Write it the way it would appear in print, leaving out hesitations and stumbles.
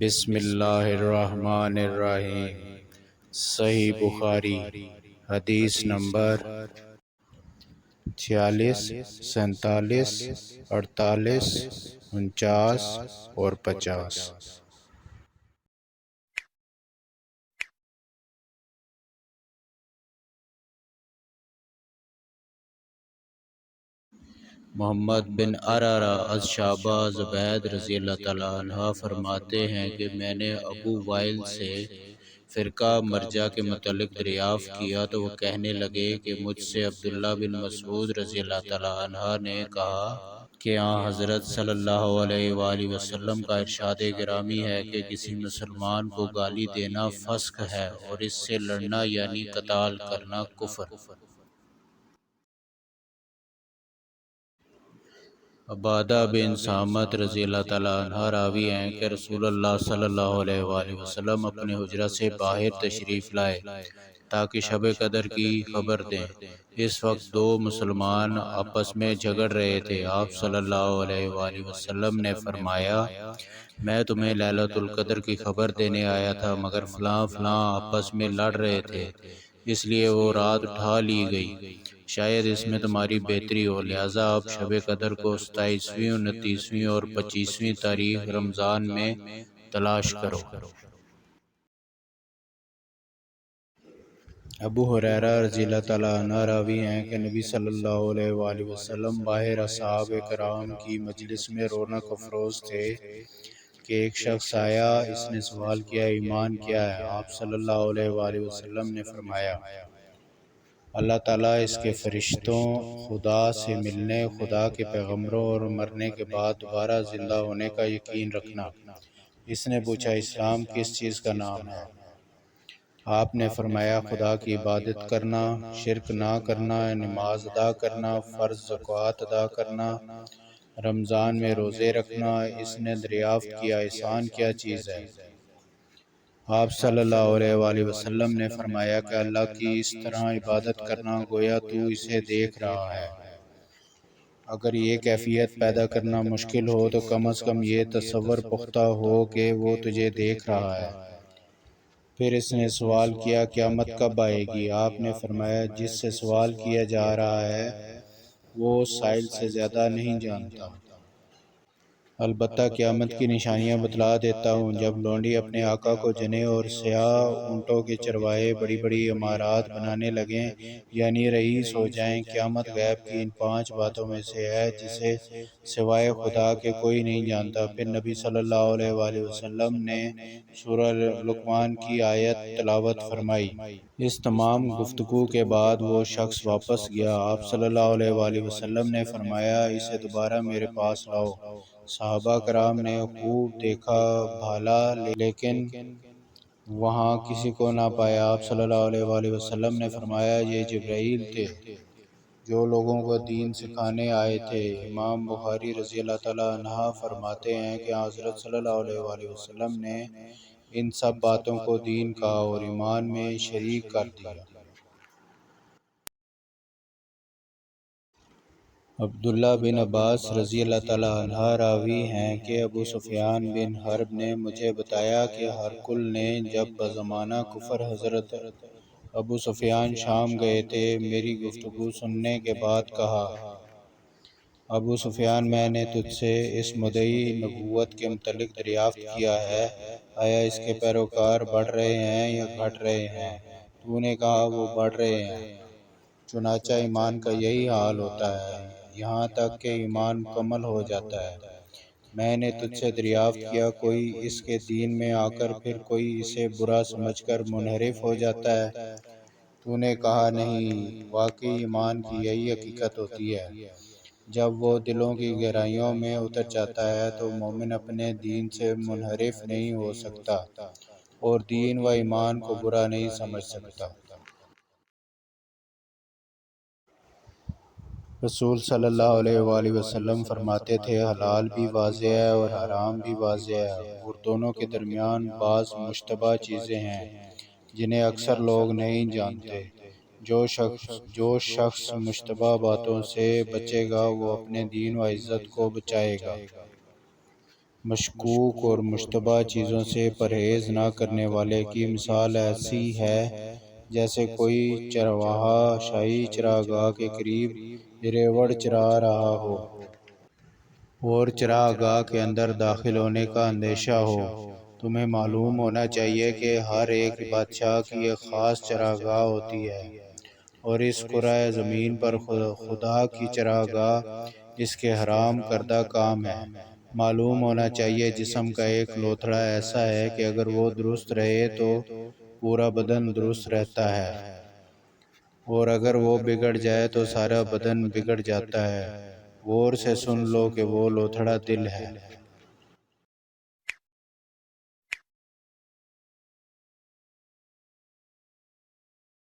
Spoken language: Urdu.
بسم اللہ الرحمن الرحیم۔ صحیح بخاری حدیث نمبر 46، 47، 48، 49 اور 50۔ محمد بن عرارہ از شعبہ زبید رضی اللہ تعالیٰ عنہ فرماتے ہیں کہ میں نے ابو وائل سے فرقہ مرجع کے متعلق دریافت کیا تو وہ کہنے لگے کہ مجھ سے عبداللہ بن مسعود رضی اللہ تعالیٰ عنہ نے کہا کہ حضرت صلی اللہ علیہ وآلہ وسلم کا ارشاد گرامی ہے کہ کسی مسلمان کو گالی دینا فسق ہے اور اس سے لڑنا یعنی قتال کرنا کفر۔ عبادہ بن صامت رضی اللہ تعالیٰ عنہ راوی ہیں کہ رسول اللہ صلی اللہ علیہ وآلہ وسلم اپنے حجرہ سے باہر تشریف لائے تاکہ شب قدر کی خبر دیں۔ اس وقت دو مسلمان آپس میں جھگڑ رہے تھے۔ آپ صلی اللہ علیہ وآلہ وسلم نے فرمایا، میں تمہیں لیلۃ القدر کی خبر دینے آیا تھا، مگر فلاں فلاں آپس میں لڑ رہے تھے، اس لیے وہ رات اٹھا لی گئی۔ شاید اس میں تمہاری بہتری ہو، لہٰذا آپ شب قدر کو 27ویں، 29ویں اور 25ویں تاریخ رمضان میں تلاش کرو۔ ابو ہریرہ رضی اللہ تعالیٰ عنہ راوی ہیں کہ نبی صلی اللہ علیہ وآلہ وسلم باہر اصحاب کرام کی مجلس میں رونق افروز تھے کہ ایک شخص آیا، اس نے سوال کیا، ایمان کیا ہے؟ آپ صلی اللہ علیہ وآلہ وسلم نے فرمایا، اللہ تعالیٰ اس کے فرشتوں، خدا سے ملنے، خدا کے پیغمبروں اور مرنے کے بعد دوبارہ زندہ ہونے کا یقین رکھنا۔ اس نے پوچھا، اسلام کس چیز کا نام ہے؟ آپ نے فرمایا، خدا کی عبادت کرنا، شرک نہ کرنا، نماز ادا کرنا، فرض زکوٰۃ ادا کرنا، رمضان میں روزے رکھنا۔ اس نے دریافت کیا، احسان کیا چیز ہے؟ آپ صلی اللہ علیہ وآلہ وسلم نے فرمایا کہ اللہ کی اس طرح عبادت کرنا گویا تو اسے دیکھ رہا ہے۔ اگر یہ کیفیت پیدا کرنا مشکل ہو تو کم از کم یہ تصور پختہ ہو کہ وہ تجھے دیکھ رہا ہے۔ پھر اس نے سوال کیا، قیامت کب آئے گی؟ آپ نے فرمایا، جس سے سوال کیا جا رہا ہے وہ سائل سے زیادہ نہیں جانتا۔ البتہ قیامت کی نشانیاں بتلا دیتا ہوں۔ جب لونڈی اپنے آقا کو جنے اور سیاہ اونٹوں کے چرواہے بڑی بڑی عمارات بنانے لگیں، یعنی رئیس ہو جائیں۔ قیامت غیب کی ان 5 باتوں میں سے ہے جسے سوائے خدا کے کوئی نہیں جانتا۔ پھر نبی صلی اللہ علیہ وآلہ وسلم نے سورہ لقمان کی آیت تلاوت فرمائی۔ اس تمام گفتگو کے بعد وہ شخص واپس گیا۔ آپ صلی اللہ علیہ وآلہ وسلم نے فرمایا، اسے دوبارہ میرے پاس لاؤ۔ صحابہ کرام نے خوب دیکھا بھالا لیکن وہاں کسی کو نہ پایا۔ آپ صلی اللہ علیہ وآلہ وسلم نے فرمایا، یہ جبرائیل تھے جو لوگوں کو دین سکھانے آئے تھے۔ امام بخاری رضی اللہ تعالیٰ عنہ فرماتے ہیں کہ حضرت صلی اللہ علیہ وآلہ وسلم نے ان سب باتوں کو دین کہا اور ایمان میں شریک کر دیا۔ عبداللہ بن عباس رضی اللہ تعالیٰ عنہ راوی ہیں کہ ابو سفیان بن حرب نے مجھے بتایا کہ ہرقل نے جب بزمانہ کفر حضرت ابو سفیان شام گئے تھے، میری گفتگو سننے کے بعد کہا، ابو سفیان، میں نے تجھ سے اس مدعی نبوت کے متعلق دریافت کیا ہے، آیا اس کے پیروکار بڑھ رہے ہیں یا گھٹ رہے ہیں؟ تو نے کہا، وہ بڑھ رہے ہیں۔ چنانچہ ایمان کا یہی حال ہوتا ہے یہاں تک کہ ایمان مکمل ہو جاتا ہے۔ میں نے تجھ سے دریافت کیا، کوئی اس کے دین میں آ کر پھر کوئی اسے برا سمجھ کر منحرف ہو جاتا ہے؟ تو نے کہا، نہیں، واقعی ایمان کی یہی حقیقت ہوتی ہے، جب وہ دلوں کی گہرائیوں میں اتر جاتا ہے تو مومن اپنے دین سے منحرف نہیں ہو سکتا اور دین و ایمان کو برا نہیں سمجھ سکتا۔ رسول صلی اللہ علیہ وآلہ وسلم فرماتے تھے، حلال بھی واضح ہے اور حرام بھی واضح ہے، اور دونوں کے درمیان بعض مشتبہ چیزیں ہیں جنہیں اکثر لوگ نہیں جانتے۔ جو شخص مشتبہ باتوں سے بچے گا وہ اپنے دین و عزت کو بچائے گا۔ مشکوک اور مشتبہ چیزوں سے پرہیز نہ کرنے والے کی مثال ایسی ہے جیسے کوئی چرواہا شاہی چراگاہ کے قریب ریوڑ چرا رہا ہو اور چراگاہ کے اندر داخل ہونے کا اندیشہ ہو۔ تمہیں معلوم ہونا چاہیے کہ ہر ایک بادشاہ کی ایک خاص چراگاہ ہوتی ہے، اور اس کرۂ زمین پر خدا کی چراگاہ اس کے حرام کردہ کام ہے۔ معلوم ہونا چاہیے جسم کا ایک لوتھڑا ایسا ہے کہ اگر وہ درست رہے تو پورا بدن درست رہتا ہے، اور اگر وہ بگڑ جائے تو سارا بدن بگڑ جاتا ہے۔ غور سے سن لو کہ وہ لوتھڑا دل ہے۔